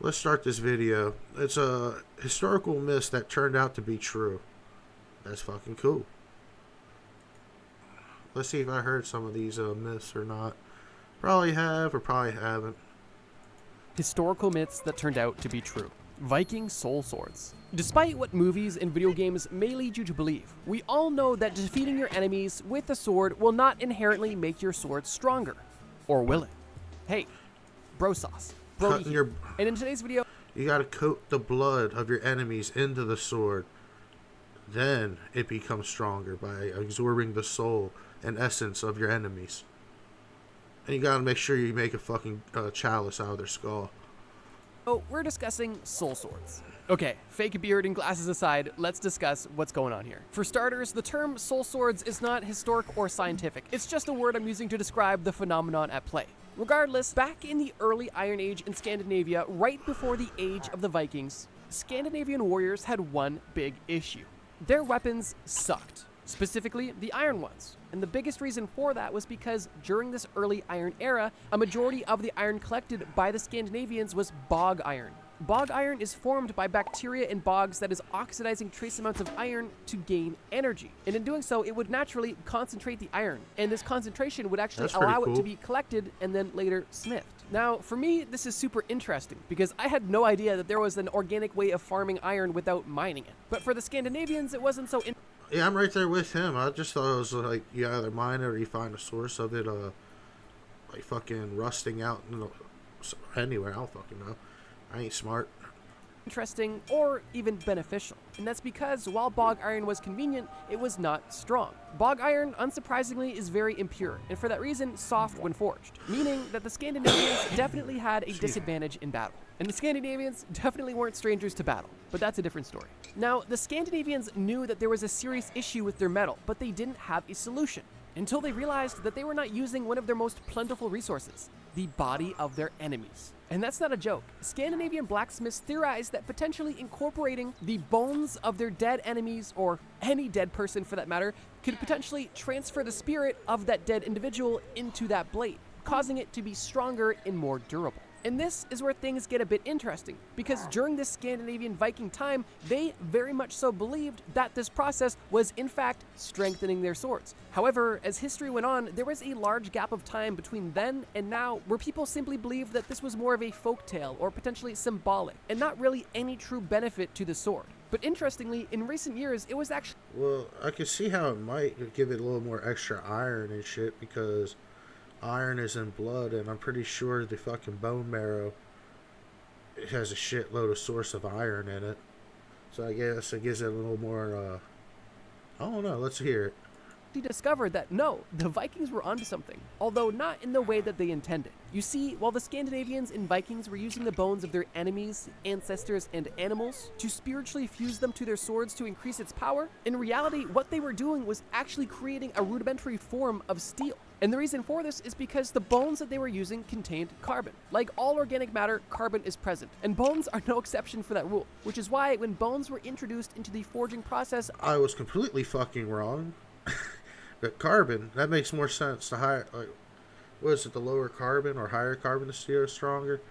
Let's start this video. It's a historical myth that turned out to be true. That's fucking cool. Let's see if I heard some of these myths or not. Probably have or probably haven't. Historical myths that turned out to be true. Viking soul swords. Despite what movies and video games may lead you to believe, we all know that defeating your enemies with a sword will not inherently make your sword stronger. Or will it? Hey, bro sauce. Brody here. And in today's video, you gotta coat the blood of your enemies into the sword. Then it becomes stronger by absorbing the soul and essence of your enemies. And you gotta make sure you make a fucking chalice out of their skull. Oh, we're discussing soul swords. Okay, fake beard and glasses aside, let's discuss what's going on here. For starters, the term soul swords is not historic or scientific. It's just a word I'm using to describe the phenomenon at play. Regardless, back in the early Iron Age in Scandinavia, right before the age of the Vikings, Scandinavian warriors had one big issue. Their weapons sucked. Specifically, the iron ones. And the biggest reason for that was because during this early iron era, a majority of the iron collected by the Scandinavians was bog iron. Bog iron is formed by bacteria in bogs that is oxidizing trace amounts of iron to gain energy. And in doing so, it would naturally concentrate the iron. And this concentration would actually allow it to be collected and then later smithed. Now, for me, this is super interesting because I had no idea that there was an organic way of farming iron without mining it. But for the Scandinavians, it wasn't so yeah, I'm right there with him. I just thought it was like you either mine it or you find a source of it, like fucking rusting out anywhere. I don't fucking know. I ain't smart. Interesting or even beneficial. And that's because while bog iron was convenient, it was not strong. Bog iron, unsurprisingly, is very impure, and for that reason, soft when forged, meaning that the Scandinavians definitely had a disadvantage in battle. And the Scandinavians definitely weren't strangers to battle, but that's a different story. Now, the Scandinavians knew that there was a serious issue with their metal, but they didn't have a solution, until they realized that they were not using one of their most plentiful resources, the body of their enemies. And that's not a joke. Scandinavian blacksmiths theorized that potentially incorporating the bones of their dead enemies, or any dead person for that matter, could potentially transfer the spirit of that dead individual into that blade, causing it to be stronger and more durable. And this is where things get a bit interesting, because during this Scandinavian Viking time, they very much so believed that this process was in fact strengthening their swords. However, as history went on, there was a large gap of time between then and now where people simply believed that this was more of a folktale or potentially symbolic, and not really any true benefit to the sword. But interestingly, in recent years, it was actually... Well, I can see how it might give it a little more extra iron and shit, because iron is in blood, and I'm pretty sure the fucking bone marrow, it has a shitload of source of iron in it. So I guess it gives it a little more, I don't know, let's hear it. He discovered that no, the Vikings were onto something, although not in the way that they intended. You see, while the Scandinavians and Vikings were using the bones of their enemies, ancestors, and animals to spiritually fuse them to their swords to increase its power, in reality, what they were doing was actually creating a rudimentary form of steel. And the reason for this is because the bones that they were using contained carbon. Like all organic matter, carbon is present, and bones are no exception for that rule, which is why when bones were introduced into the forging process, I was completely fucking wrong. But carbon, that makes more sense. The higher, like, what is it, the lower carbon or higher carbon the steel is stronger?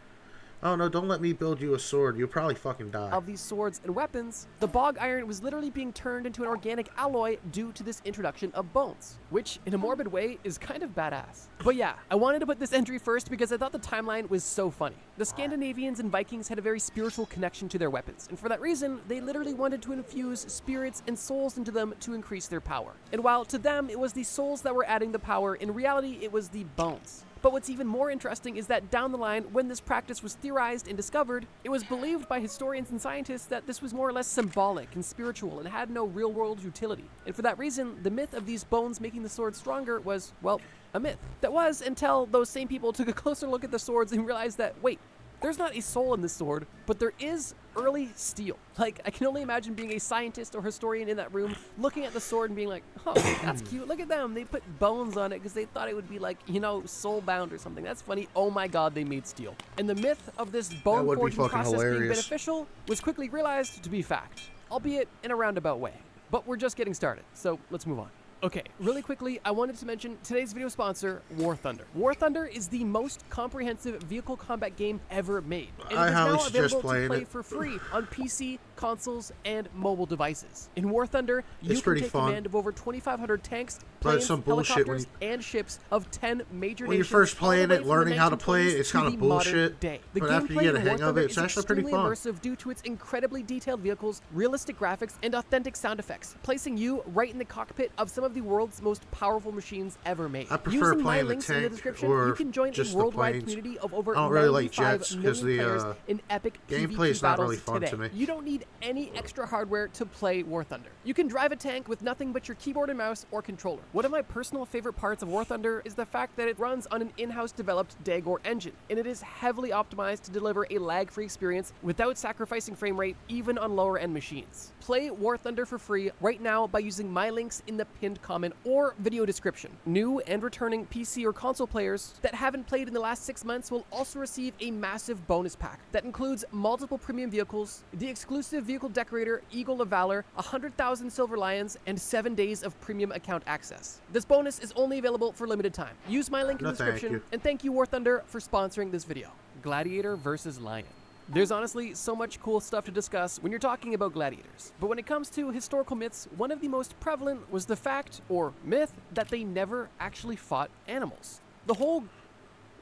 Oh no, don't let me build you a sword. You'll probably fucking die. Of these swords and weapons, the bog iron was literally being turned into an organic alloy due to this introduction of bones, which in a morbid way is kind of badass. But yeah, I wanted to put this entry first because I thought the timeline was so funny. The Scandinavians and Vikings had a very spiritual connection to their weapons, and for that reason, they literally wanted to infuse spirits and souls into them to increase their power. And while to them it was the souls that were adding the power, in reality it was the bones. But what's even more interesting is that down the line, when this practice was theorized and discovered, it was believed by historians and scientists that this was more or less symbolic and spiritual and had no real-world utility. And for that reason, the myth of these bones making the sword stronger was, well, a myth. That was until those same people took a closer look at the swords and realized that, wait, there's not a soul in this sword, but there is early steel. Like, I can only imagine being a scientist or historian in that room, looking at the sword and being like, oh, that's cute, look at them. They put bones on it because they thought it would be like, you know, soul-bound or something. That's funny. Oh my god, they made steel. And the myth of this bone forging process being beneficial was quickly realized to be fact, albeit in a roundabout way. But we're just getting started, so let's move on. Okay, really quickly, I wanted to mention today's video sponsor, War Thunder. War Thunder is the most comprehensive vehicle combat game ever made, and it is now available to play for free on PC, consoles, and mobile devices. In War Thunder, you can take command of over 2,500 tanks, planes, helicopters, and ships of 10 major nations. When you're first playing it, learning how to play it, it's kind of bullshit. The but after you get a hang of it, it's actually pretty fun. Immersive due to its incredibly detailed vehicles, realistic graphics, and authentic sound effects, placing you right in the cockpit of some of the world's most powerful machines ever made. I prefer Using my playing the links in the tank description, or you can join a just the worldwide planes. community of over I don't really 95 like jets because million players the in epic gameplay is PvP not really battles fun today. to me. You don't need any extra hardware to play War Thunder. You can drive a tank with nothing but your keyboard and mouse or controller. One of my personal favorite parts of War Thunder is the fact that it runs on an in-house developed Dagor engine, and it is heavily optimized to deliver a lag-free experience without sacrificing frame rate even on lower-end machines. Play War Thunder for free right now by using my links in the pinned comment or video description. New and returning PC or console players that haven't played in the last 6 months will also receive a massive bonus pack that includes multiple premium vehicles, the exclusive vehicle decorator Eagle of Valor, 100,000 Silver Lions, and 7 days of premium account access. This bonus is only available for limited time. Use my link in the description, and thank you War Thunder for sponsoring this video. Gladiator versus Lion. There's honestly so much cool stuff to discuss when you're talking about gladiators. But when it comes to historical myths, one of the most prevalent was the fact, or myth, that they never actually fought animals. The whole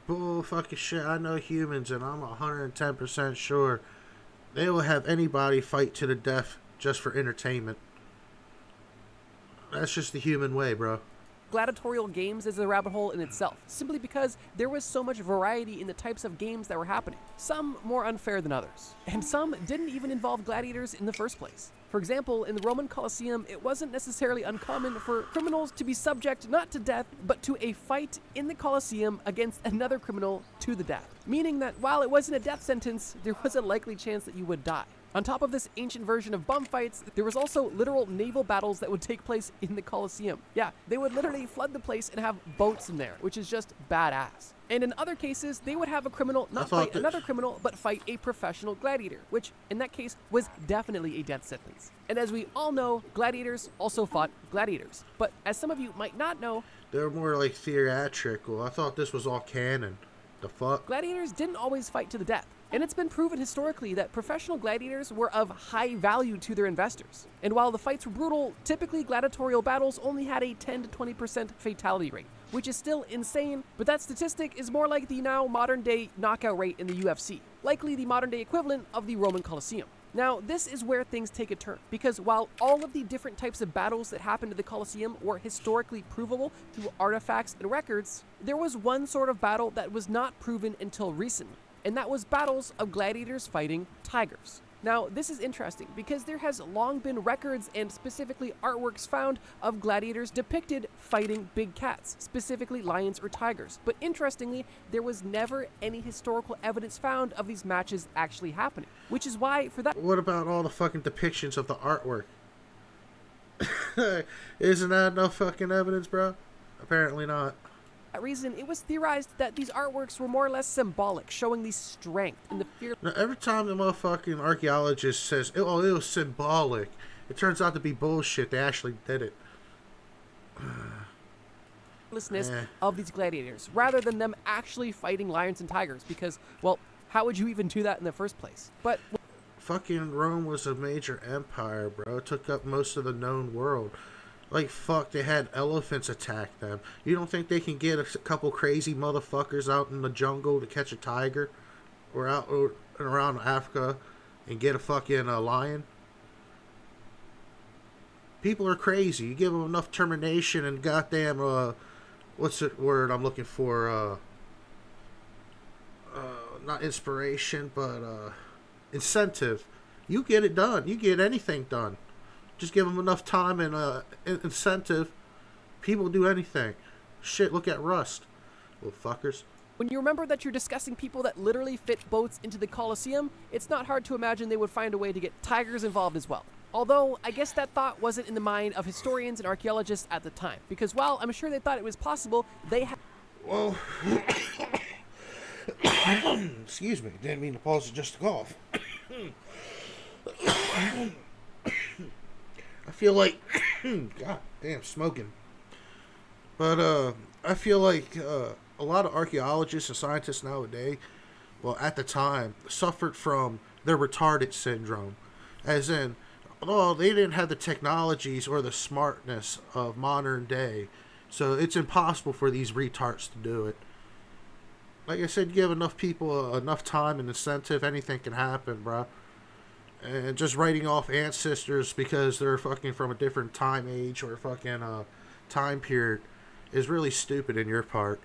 bull fucking shit. I know humans, and I'm 110% sure they will have anybody fight to the death just for entertainment. That's just the human way, bro. Gladiatorial games is a rabbit hole in itself, simply because there was so much variety in the types of games that were happening, some more unfair than others, and some didn't even involve gladiators in the first place. For example, in the Roman Colosseum, it wasn't necessarily uncommon for criminals to be subject not to death, but to a fight in the Colosseum against another criminal to the death, meaning that while it wasn't a death sentence, there was a likely chance that you would die. On top of this ancient version of bum fights, there was also literal naval battles that would take place in the Colosseum. Yeah, they would literally flood the place and have boats in there, which is just badass. And in other cases, they would have a criminal not fight another criminal, but fight a professional gladiator, which in that case was definitely a death sentence. And as we all know, gladiators also fought gladiators. But as some of you might not know, they're more like theatrical. I thought this was all canon. The fuck? Gladiators didn't always fight to the death. And it's been proven historically that professional gladiators were of high value to their investors. And while the fights were brutal, typically gladiatorial battles only had a 10 to 20% fatality rate, which is still insane, but that statistic is more like the now modern day knockout rate in the UFC, likely the modern day equivalent of the Roman Colosseum. Now, this is where things take a turn, because while all of the different types of battles that happened to the Colosseum were historically provable through artifacts and records, there was one sort of battle that was not proven until recently, and that was battles of gladiators fighting tigers. Now, this is interesting because there has long been records and specifically artworks found of gladiators depicted fighting big cats, specifically lions or tigers. But interestingly, there was never any historical evidence found of these matches actually happening, which is why for that— What about all the fucking depictions of the artwork? Isn't that no fucking evidence, bro? Apparently not. reason, it was theorized that these artworks were more or less symbolic, showing the strength and the fear. Now, every time the motherfucking archaeologist says, oh, it was symbolic, it turns out to be bullshit. They actually did it. Of these gladiators, rather than them actually fighting lions and tigers, because, well, how would you even do that in the first place? But fucking Rome was a major empire, bro. It took up most of the known world. Like, fuck, they had elephants attack them. You don't think they can get a couple crazy motherfuckers out in the jungle to catch a tiger? Or out or around Africa and get a fucking lion? People are crazy. You give them enough determination and goddamn, what's the word I'm looking for? Not inspiration, but incentive. You get it done. You get anything done. Just give them enough time and incentive. People do anything. Shit, look at Rust. Little fuckers. When you remember that you're discussing people that literally fit boats into the Colosseum, it's not hard to imagine they would find a way to get tigers involved as well. Although, I guess that thought wasn't in the mind of historians and archaeologists at the time. Because while I'm sure they thought it was possible, they had... Well... Excuse me, didn't mean to pause it just to cough. I feel like... God damn, smoking. But I feel like a lot of archaeologists and scientists nowadays, well, at the time, suffered from their retarded syndrome, as in, oh, they didn't have the technologies or the smartness of modern day, so it's impossible for these retards to do it. Like I said, you give enough people enough time and incentive, anything can happen, bro. And just writing off ancestors because they're fucking from a different time age or fucking time period is really stupid in your part.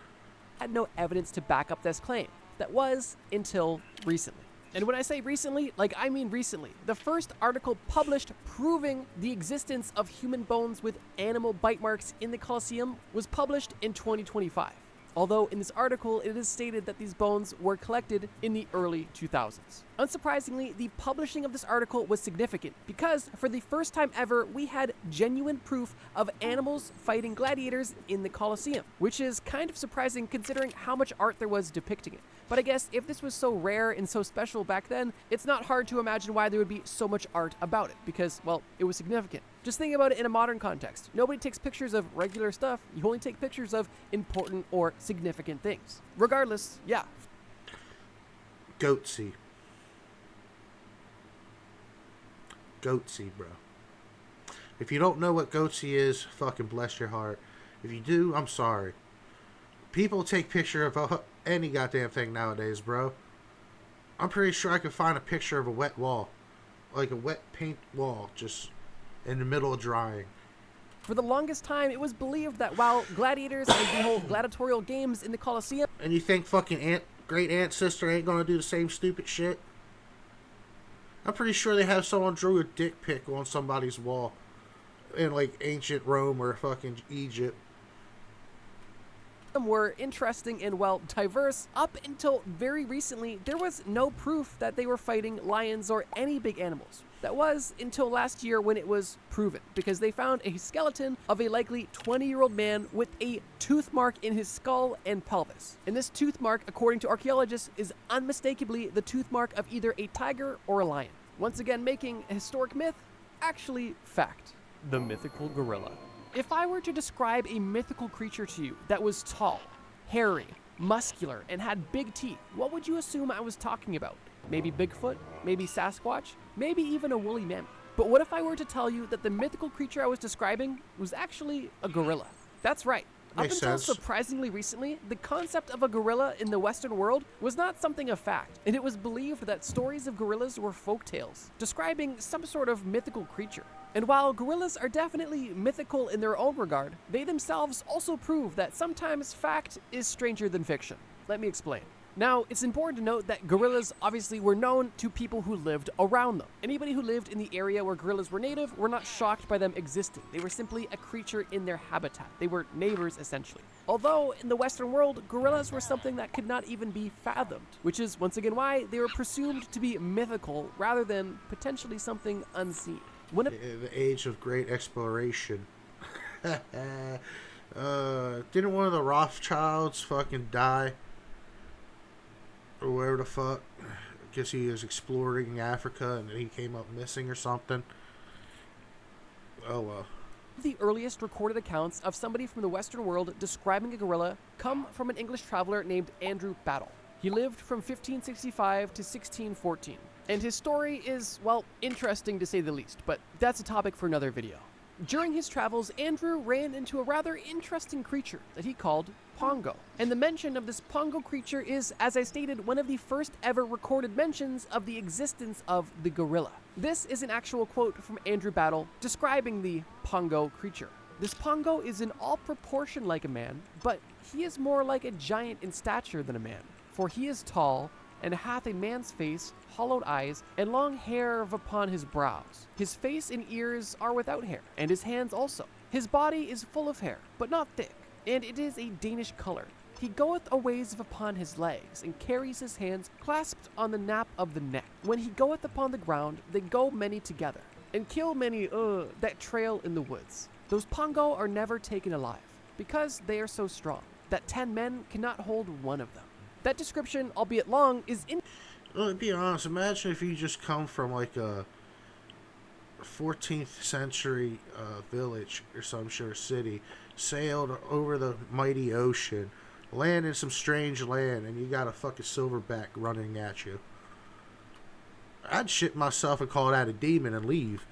Had no evidence to back up this claim. That was until recently. And when I say recently, like I mean recently. The first article published proving the existence of human bones with animal bite marks in the Colosseum was published in 2025. Although in this article it is stated that these bones were collected in the early 2000s. Unsurprisingly, the publishing of this article was significant because for the first time ever we had genuine proof of animals fighting gladiators in the Colosseum, which is kind of surprising considering how much art there was depicting it. But I guess if this was so rare and so special back then, it's not hard to imagine why there would be so much art about it because, well, it was significant. Just think about it in a modern context. Nobody takes pictures of regular stuff. You only take pictures of important or significant things. Regardless, yeah. Goatsy. Goatsy, bro. If you don't know what goatsy is, fucking bless your heart. If you do, I'm sorry. People take picture of any goddamn thing nowadays, bro. I'm pretty sure I could find a picture of a wet wall. Like a wet paint wall, just in the middle of drying. For the longest time, it was believed that while gladiators and the whole gladiatorial games in the Colosseum... And you think fucking great aunt sister ain't gonna do the same stupid shit? I'm pretty sure they have someone drew a dick pic on somebody's wall in like ancient Rome or fucking Egypt. Were interesting and, well, diverse. Up until very recently, there was no proof that they were fighting lions or any big animals. That was until last year when it was proven, because they found a skeleton of a likely 20-year-old man with a tooth mark in his skull and pelvis. And this tooth mark, according to archaeologists, is unmistakably the tooth mark of either a tiger or a lion. Once again, making a historic myth actually fact. The mythical gorilla. If I were to describe a mythical creature to you that was tall, hairy, muscular, and had big teeth, what would you assume I was talking about? Maybe Bigfoot? Maybe Sasquatch? Maybe even a woolly mammoth? But what if I were to tell you that the mythical creature I was describing was actually a gorilla? That's right. Makes Up until sense. surprisingly recently, the concept of a gorilla in the Western world was not something of fact, and it was believed that stories of gorillas were folktales, describing some sort of mythical creature. And while gorillas are definitely mythical in their own regard, they themselves also prove that sometimes fact is stranger than fiction. Let me explain. Now, it's important to note that gorillas obviously were known to people who lived around them. Anybody who lived in the area where gorillas were native were not shocked by them existing. They were simply a creature in their habitat. They were neighbors, essentially. Although, in the Western world, gorillas were something that could not even be fathomed, which is once again why they were presumed to be mythical rather than potentially something unseen. The age of great exploration. Didn't one of the Rothschilds fucking die? Or wherever the fuck. I guess he was exploring Africa and then he came up missing or something. Oh well. The earliest recorded accounts of somebody from the Western world describing a gorilla come from an English traveler named Andrew Battle. He lived from 1565 to 1614. And his story is, well, interesting to say the least, but that's a topic for another video. During his travels, Andrew ran into a rather interesting creature that he called Pongo. And the mention of this Pongo creature is, as I stated, one of the first ever recorded mentions of the existence of the gorilla. This is an actual quote from Andrew Battle describing the Pongo creature. This Pongo is in all proportion like a man, but he is more like a giant in stature than a man, for he is tall, and hath a man's face, hollowed eyes, and long hair upon his brows. His face and ears are without hair, and his hands also. His body is full of hair, but not thick, and it is a Danish color. He goeth a ways upon his legs, and carries his hands clasped on the nape of the neck. When he goeth upon the ground, they go many together, and kill many that trail in the woods. Those Pongo are never taken alive, because they are so strong, that 10 men cannot hold one of them. That description, albeit long, is in... Well, to be honest, imagine if you just come from like a 14th century village or some sort of city, sailed over the mighty ocean, land in some strange land, and you got a fucking silverback running at you. I'd shit myself and call that a demon and leave.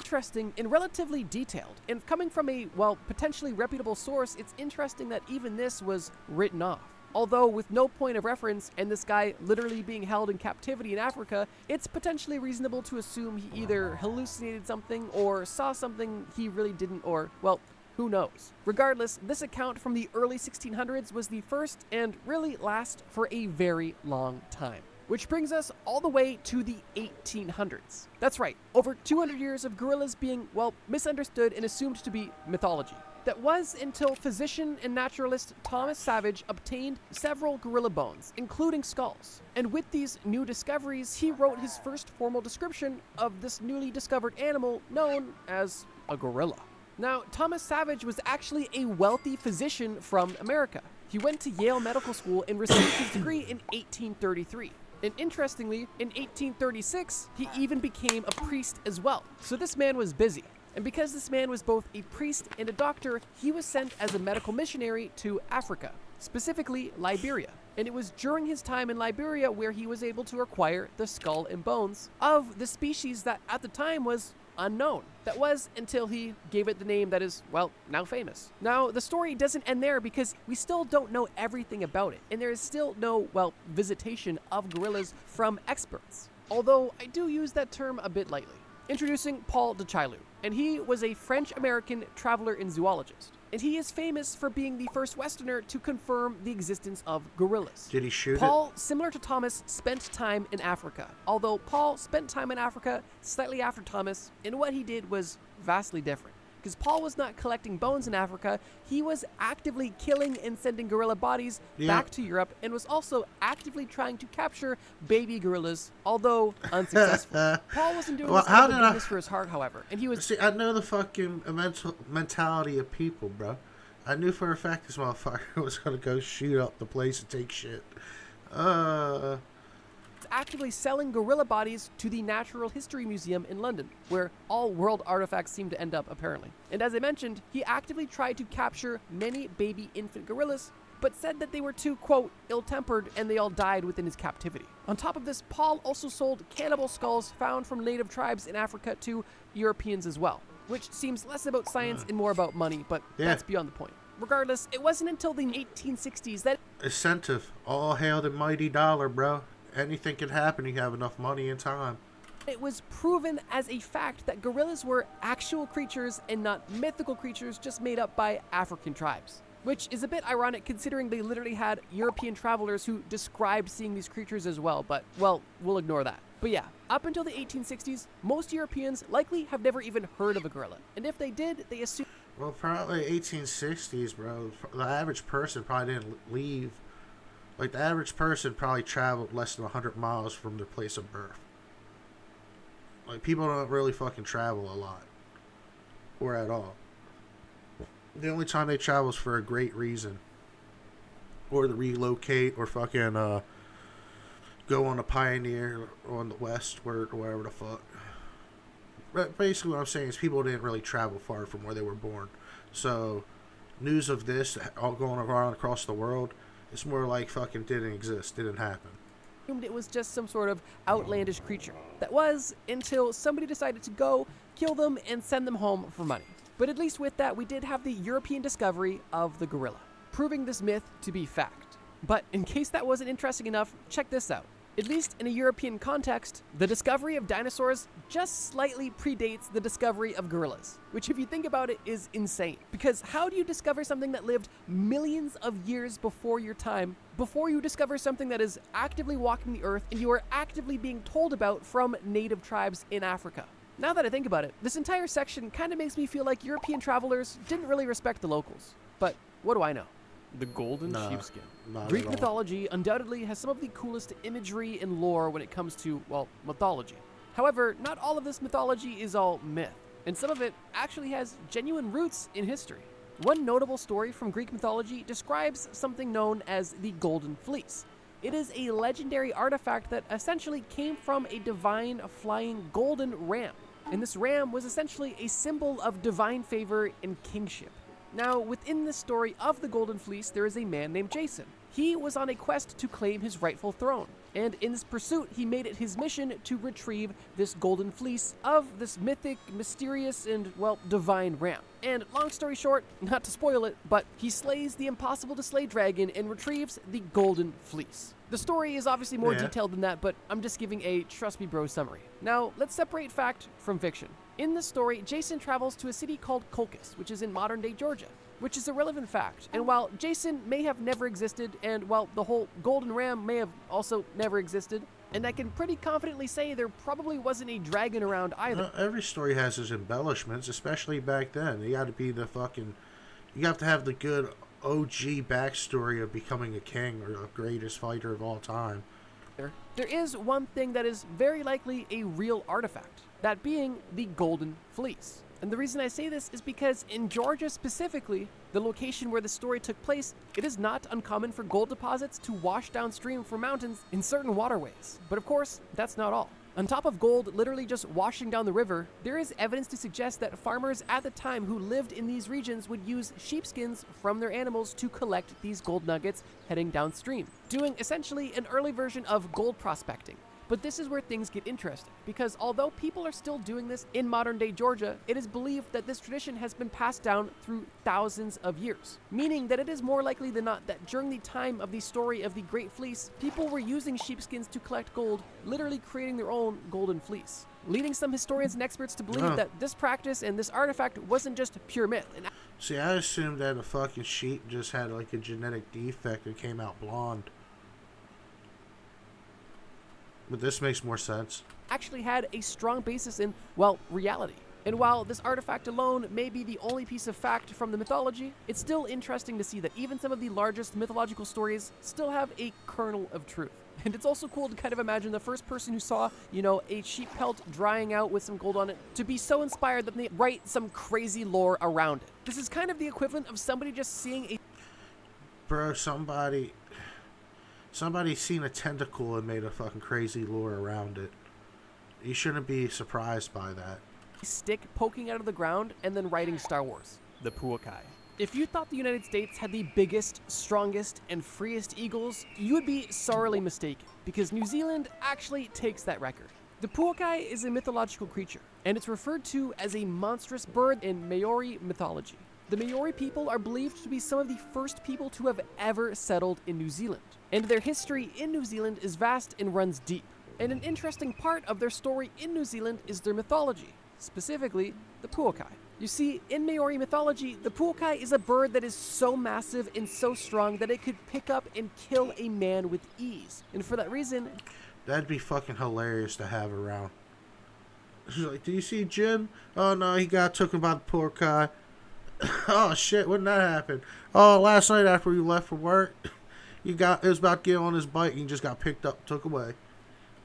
Interesting and relatively detailed. And coming from a, well, potentially reputable source, it's interesting that even this was written off. Although with no point of reference and this guy literally being held in captivity in Africa, it's potentially reasonable to assume he either hallucinated something or saw something he really didn't, or, well, who knows. Regardless, this account from the early 1600s was the first and really last for a very long time. Which brings us all the way to the 1800s. That's right, over 200 years of gorillas being, well, misunderstood and assumed to be mythology. That was until physician and naturalist Thomas Savage obtained several gorilla bones, including skulls. And with these new discoveries, he wrote his first formal description of this newly discovered animal known as a gorilla. Now, Thomas Savage was actually a wealthy physician from America. He went to Yale Medical School and received his degree in 1833. And interestingly, in 1836, he even became a priest as well. So this man was busy. And because this man was both a priest and a doctor, he was sent as a medical missionary to Africa, specifically Liberia. And it was during his time in Liberia where he was able to acquire the skull and bones of the species that at the time was unknown. That was until he gave it the name that is, well, now famous. Now, the story doesn't end there because we still don't know everything about it, and there is still no, well, visitation of gorillas from experts. Although I do use that term a bit lightly. Introducing Paul de Chaillu, and he was a French-American traveler and zoologist. And he is famous for being the first Westerner to confirm the existence of gorillas. Did he shoot Paul, similar to Thomas, spent time in Africa. Although Paul spent time in Africa slightly after Thomas, and what he did was vastly different. Because Paul was not collecting bones in Africa, he was actively killing and sending gorilla bodies back to Europe, and was also actively trying to capture baby gorillas, although unsuccessful. Paul wasn't doing this out of goodness for his heart, however, and he was... See, I know the fucking mentality of people, bro. I knew for a fact this motherfucker was gonna go shoot up the place and take shit. Actively selling gorilla bodies to the Natural History Museum in London, where all world artifacts seem to end up, apparently. And as I mentioned, he actively tried to capture many baby infant gorillas, but said that they were too, quote, ill-tempered and they all died within his captivity. On top of this, Paul also sold cannibal skulls found from native tribes in Africa to Europeans as well, which seems less about science and more about money, but that's beyond the point. Regardless, it wasn't until the 1860s that... Incentive. All hail the mighty dollar, bro. Anything can happen if you have enough money and time. It was proven as a fact that gorillas were actual creatures and not mythical creatures just made up by African tribes. Which is a bit ironic considering they literally had European travelers who described seeing these creatures as well, but, well, we'll ignore that. But yeah, up until the 1860s, most Europeans likely have never even heard of a gorilla. And if they did, they assumed... Well, probably 1860s, bro. The average person probably didn't leave. Like, the average person probably traveled less than 100 miles from their place of birth. Like, people don't really fucking travel a lot. Or at all. The only time they travel is for a great reason. Or to relocate, or fucking, go on a pioneer on the west, or wherever the fuck. But basically what I'm saying is people didn't really travel far from where they were born. So, news of this all going around across the world... It's more like fucking didn't exist, didn't happen. It was just some sort of outlandish creature. That was until somebody decided to go, kill them, and send them home for money. But at least with that, we did have the European discovery of the gorilla, proving this myth to be fact. But in case that wasn't interesting enough, check this out. At least in a European context, the discovery of dinosaurs just slightly predates the discovery of gorillas, which if you think about it is insane. Because how do you discover something that lived millions of years before your time, before you discover something that is actively walking the earth and you are actively being told about from native tribes in Africa? Now that I think about it, this entire section kind of makes me feel like European travelers didn't really respect the locals. But what do I know? The golden sheepskin. Greek mythology undoubtedly has some of the coolest imagery and lore when it comes to, well, mythology. However, not all of this mythology is all myth, and some of it actually has genuine roots in history. One notable story from Greek mythology describes something known as the Golden Fleece. It is a legendary artifact that essentially came from a divine flying golden ram, and this ram was essentially a symbol of divine favor and kingship. Now, within the story of the Golden Fleece, there is a man named Jason. He was on a quest to claim his rightful throne, and in this pursuit, he made it his mission to retrieve this Golden Fleece of this mythic, mysterious, and, well, divine ram. And long story short, not to spoil it, but he slays the impossible to slay dragon and retrieves the Golden Fleece. The story is obviously more detailed than that, but I'm just giving a trust me bro summary. Now, let's separate fact from fiction. In this story, Jason travels to a city called Colchis, which is in modern-day Georgia, which is a relevant fact. And while Jason may have never existed, and while the whole golden ram may have also never existed, and I can pretty confidently say there probably wasn't a dragon around either. Every story has its embellishments, especially back then. You got to be the fucking... You have to have the good OG backstory of becoming a king or the greatest fighter of all time. There is one thing that is very likely a real artifact, that being the Golden Fleece. And the reason I say this is because in Georgia specifically, the location where the story took place, it is not uncommon for gold deposits to wash downstream from mountains in certain waterways. But of course, that's not all. On top of gold literally just washing down the river, there is evidence to suggest that farmers at the time who lived in these regions would use sheepskins from their animals to collect these gold nuggets heading downstream, doing essentially an early version of gold prospecting. But this is where things get interesting, because although people are still doing this in modern-day Georgia, it is believed that this tradition has been passed down through thousands of years, meaning that it is more likely than not that during the time of the story of the Great Fleece, people were using sheepskins to collect gold, literally creating their own golden fleece, leading some historians and experts to believe that this practice and this artifact wasn't just pure myth. See, I assumed that a fucking sheep just had like a genetic defect and came out blonde. But this makes more sense. Actually had a strong basis in, well, reality. And while this artifact alone may be the only piece of fact from the mythology, it's still interesting to see that even some of the largest mythological stories still have a kernel of truth. And it's also cool to kind of imagine the first person who saw, you know, a sheep pelt drying out with some gold on it to be so inspired that they write some crazy lore around it. This is kind of the equivalent of somebody just seeing a... Bro, somebody seen a tentacle and made a fucking crazy lore around it. You shouldn't be surprised by that. Stick poking out of the ground and then writing Star Wars. The Puakai. If you thought the United States had the biggest, strongest, and freest eagles, you would be sorely mistaken, because New Zealand actually takes that record. The Puakai is a mythological creature, and it's referred to as a monstrous bird in Maori mythology. The Maori people are believed to be some of the first people to have ever settled in New Zealand, and their history in New Zealand is vast and runs deep. And an interesting part of their story in New Zealand is their mythology, specifically the Puakai. You see, in Maori mythology, the Puakai is a bird that is so massive and so strong that it could pick up and kill a man with ease. And for that reason... That'd be fucking hilarious to have around. She's like, do you see Jim? Oh no, he got taken by the Puakai. Oh shit, when did that happen? Oh, last night after you left for work, it was about to get on his bike and he just got picked up, took away.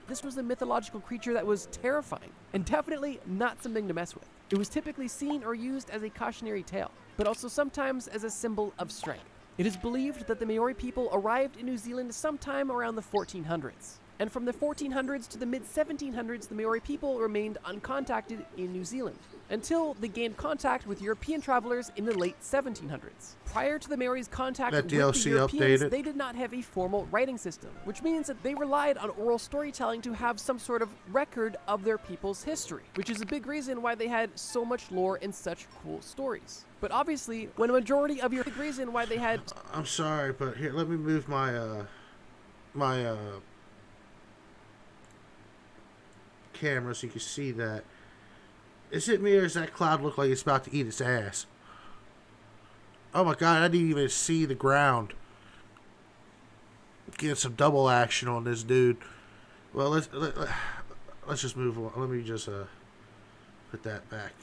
This was a mythological creature that was terrifying, and definitely not something to mess with. It was typically seen or used as a cautionary tale, but also sometimes as a symbol of strength. It is believed that the Maori people arrived in New Zealand sometime around the 1400s. And from the 1400s to the mid-1700s, the Maori people remained uncontacted in New Zealand, until they gained contact with European travelers in the late 1700s. Prior to the Maori's contact with the Europeans, they did not have a formal writing system, which means that they relied on oral storytelling to have some sort of record of their people's history, which is a big reason why they had so much lore and such cool stories. But obviously, when a majority of your big reason why they had... I'm sorry, but here, let me move my camera so you can see that. Is it me or does that cloud look like it's about to eat its ass? Oh my god, I didn't even see the ground. Getting some double action on this dude. Well, let's just move on. Let me just put that back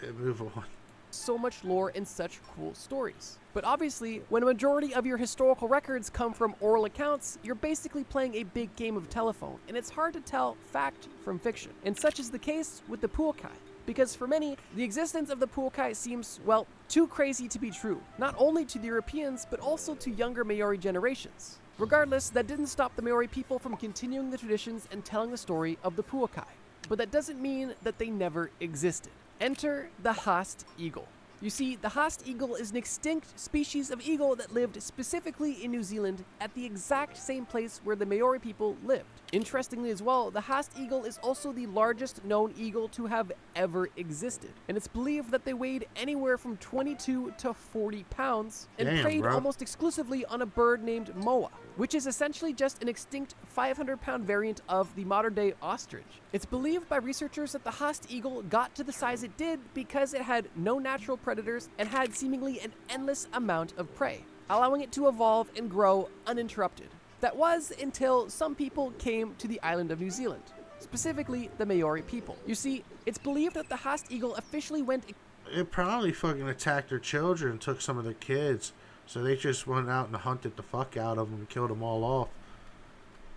and move on. So much lore and such cool stories. But obviously, when a majority of your historical records come from oral accounts, you're basically playing a big game of telephone, and it's hard to tell fact from fiction. And such is the case with the Puakai, because for many, the existence of the Puakai seems, well, too crazy to be true, not only to the Europeans, but also to younger Maori generations. Regardless, that didn't stop the Maori people from continuing the traditions and telling the story of the Puakai. But that doesn't mean that they never existed. Enter the Haast eagle. You see, the Haast eagle is an extinct species of eagle that lived specifically in New Zealand at the exact same place where the Maori people lived. Interestingly as well, the Haast eagle is also the largest known eagle to have ever existed, and it's believed that they weighed anywhere from 22 to 40 pounds and Damn, preyed bro. almost exclusively on a bird named moa, which is essentially just an extinct 500-pound variant of the modern-day ostrich. It's believed by researchers that the Haast eagle got to the size it did because it had no natural predators and had seemingly an endless amount of prey, allowing it to evolve and grow uninterrupted. That was until some people came to the island of New Zealand, specifically the Maori people. You see, it's believed that the Haast eagle officially went... It probably fucking attacked their children and took some of their kids. So they just went out and hunted the fuck out of them and killed them all off.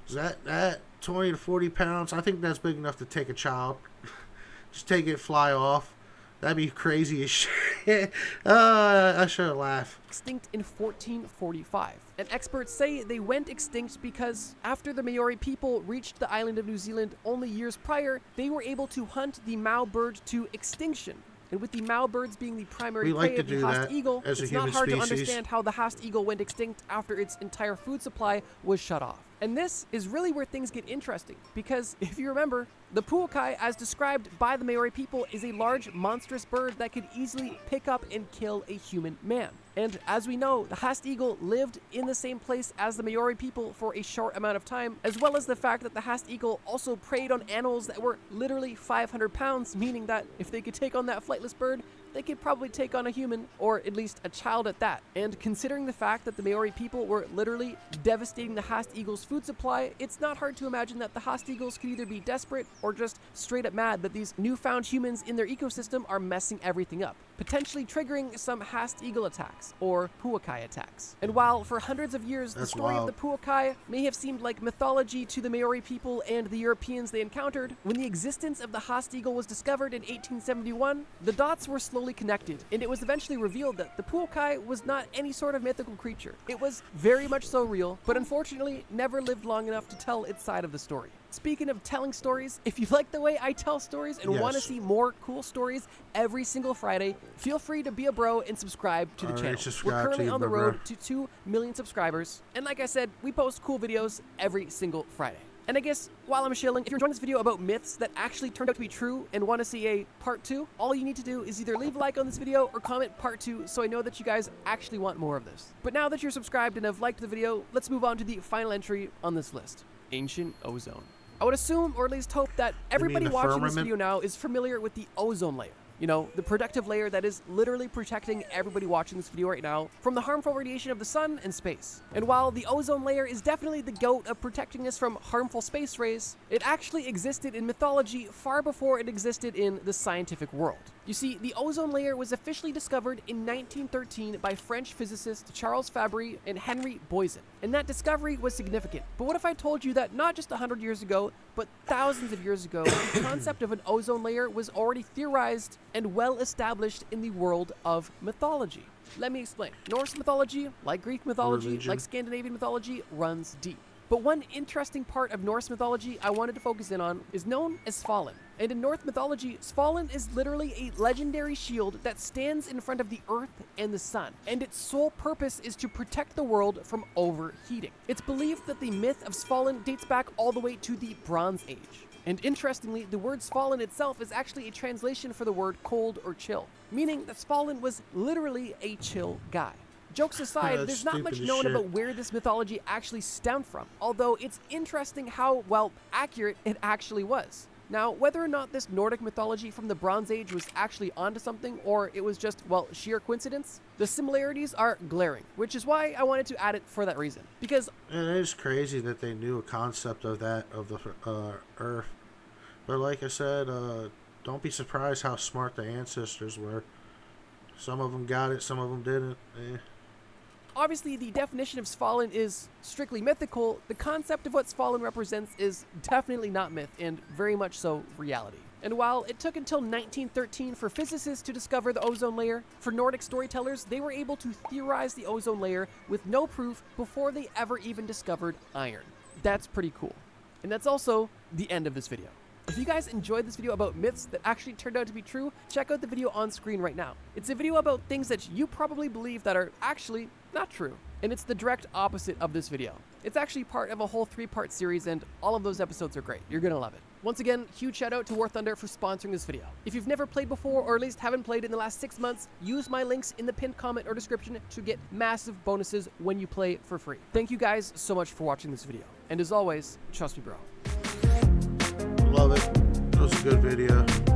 Is that 20 to 40 pounds? I think that's big enough to take a child. Just take it, fly off. That'd be crazy as shit. I should laugh. Extinct in 1445. And experts say they went extinct because after the Maori people reached the island of New Zealand only years prior, they were able to hunt the Mau bird to extinction. And with the Mau birds being the primary prey of the Haast eagle, it's not hard to understand how the Haast eagle went extinct after its entire food supply was shut off. And this is really where things get interesting, because if you remember, the puakai, as described by the Maori people, is a large, monstrous bird that could easily pick up and kill a human man. And as we know, the Haast eagle lived in the same place as the Maori people for a short amount of time, as well as the fact that the Haast eagle also preyed on animals that were literally 500 pounds, meaning that if they could take on that flightless bird, they could probably take on a human, or at least a child at that. And considering the fact that the Maori people were literally devastating the Haast eagle's food supply, it's not hard to imagine that the Haast eagles could either be desperate or just straight up mad that these newfound humans in their ecosystem are messing everything up, potentially triggering some Haast eagle attacks, or puakai attacks. And while for hundreds of years the story of the puakai may have seemed like mythology to the Maori people and the Europeans they encountered, when the existence of the Haast eagle was discovered in 1871, the dots were slowly connected, and it was eventually revealed that the puakai was not any sort of mythical creature. It was very much so real, but unfortunately never lived long enough to tell its side of the story. Speaking of telling stories, if you like the way I tell stories and want to see more cool stories every single Friday, feel free to be a bro and subscribe to the channel. We're currently on the road to 2 million subscribers, and like I said, we post cool videos every single Friday. And I guess while I'm shilling, if you're enjoying this video about myths that actually turned out to be true and want to see a part 2, all you need to do is either leave a like on this video or comment part 2 so I know that you guys actually want more of this. But now that you're subscribed and have liked the video, let's move on to the final entry on this list. Ancient ozone. I would assume, or at least hope, that everybody watching this video now is familiar with the ozone layer. You know, the protective layer that is literally protecting everybody watching this video right now from the harmful radiation of the sun and space. And while the ozone layer is definitely the GOAT of protecting us from harmful space rays, it actually existed in mythology far before it existed in the scientific world. You see, the ozone layer was officially discovered in 1913 by French physicists Charles Fabry and Henry Boysen, and that discovery was significant. But what if I told you that not just 100 years ago, but thousands of years ago, the concept of an ozone layer was already theorized and well established in the world of mythology? Let me explain. Norse mythology, like Greek mythology, like Scandinavian mythology, runs deep. But one interesting part of Norse mythology I wanted to focus in on is known as Svalin. And in Norse mythology, Svalin is literally a legendary shield that stands in front of the earth and the sun, and its sole purpose is to protect the world from overheating. It's believed that the myth of Svalin dates back all the way to the Bronze Age. And interestingly, the word Svalin itself is actually a translation for the word cold or chill, meaning that Svalin was literally a chill guy. Jokes aside, there's not much known about where this mythology actually stemmed from, although it's interesting how, well, accurate it actually was. Now, whether or not this Nordic mythology from the Bronze Age was actually onto something, or it was just, well, sheer coincidence, the similarities are glaring, which is why I wanted to add it for that reason. Because it is crazy that they knew a concept of that, of the Earth. But like I said, don't be surprised how smart the ancestors were. Some of them got it, some of them didn't. obviously the definition of Svalin is strictly mythical. The concept of what Svalin represents is definitely not myth and very much so reality. And while it took until 1913 for physicists to discover the ozone layer, for Nordic storytellers, they were able to theorize the ozone layer with no proof before they ever even discovered iron. That's pretty cool. And that's also the end of this video. If you guys enjoyed this video about myths that actually turned out to be true, check out the video on screen right now. It's a video about things that you probably believe that are actually not true. And it's the direct opposite of this video. It's actually part of a whole 3-part series, and all of those episodes are great. You're gonna love it. Once again, huge shout out to War Thunder for sponsoring this video. If you've never played before, or at least haven't played in the last 6 months, use my links in the pinned comment or description to get massive bonuses when you play for free. Thank you guys so much for watching this video. And as always, trust me, bro. Love it. It was a good video.